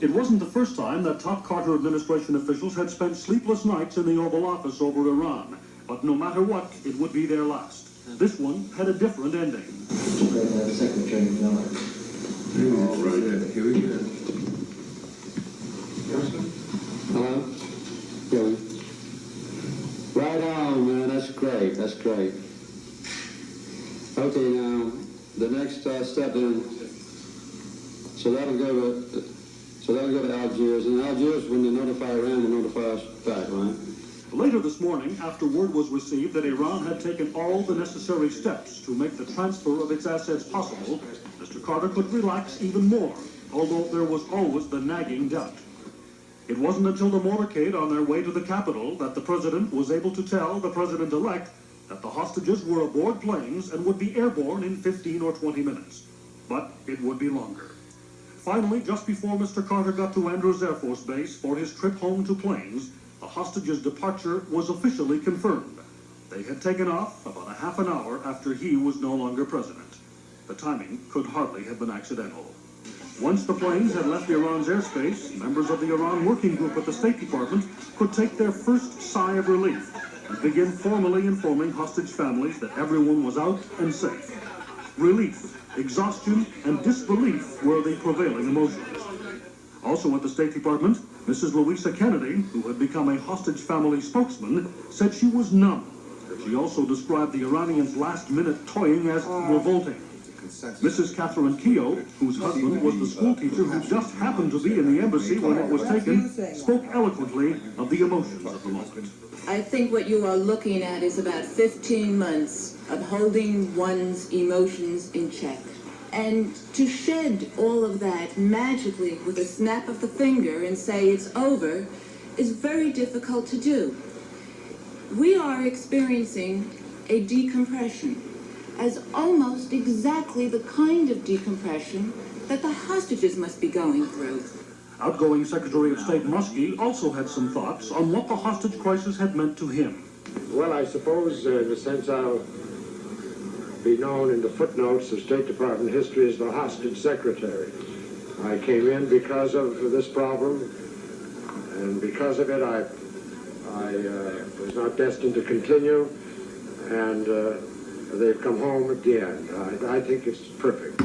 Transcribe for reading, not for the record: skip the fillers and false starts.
It wasn't the first time that top Carter administration officials had spent sleepless nights in the Oval Office over Iran. But no matter what, it would be their last. This one had a different ending. Secretary Miller. All right, here we go. Hello? Billy? Right on, man. That's great. That's great. Okay, now, the next step then, so that'll go to Algiers, and Algiers, when they notify Iran, will notify us back, right? Later this morning, after word was received that Iran had taken all the necessary steps to make the transfer of its assets possible, Mr. Carter could relax even more, although there was always the nagging doubt. It wasn't until the motorcade on their way to the capital that the president was able to tell the president-elect that the hostages were aboard planes and would be airborne in 15 or 20 minutes. But it would be longer. Finally, just before Mr. Carter got to Andrews Air Force Base for his trip home to Plains, the hostages' departure was officially confirmed. They had taken off about a half an hour after he was no longer president. The timing could hardly have been accidental. Once the planes had left Iran's airspace, members of the Iran Working Group at the State Department could take their first sigh of relief and begin formally informing hostage families that everyone was out and safe. Relief, exhaustion, and disbelief were the prevailing emotions. Also at the State Department, Mrs. Louisa Kennedy, who had become a hostage family spokesman, said she was numb. She also described the Iranians' last-minute toying as revolting. Mrs. Catherine Keogh, whose husband was the schoolteacher who just happened to be in the embassy when it was taken, spoke eloquently of the emotions of the moment. I think what you are looking at is about 15 months of holding one's emotions in check. And to shed all of that magically with a snap of the finger and say it's over is very difficult to do. We are experiencing a decompression as almost exactly the kind of decompression that the hostages must be going through. Outgoing Secretary of State Muskie also had some thoughts on what the hostage crisis had meant to him. Well, I suppose, in a sense, I'll be known in the footnotes of State Department history as the hostage secretary. I came in because of this problem, and because of it, I was not destined to continue, and they've come home at the end. I think it's perfect.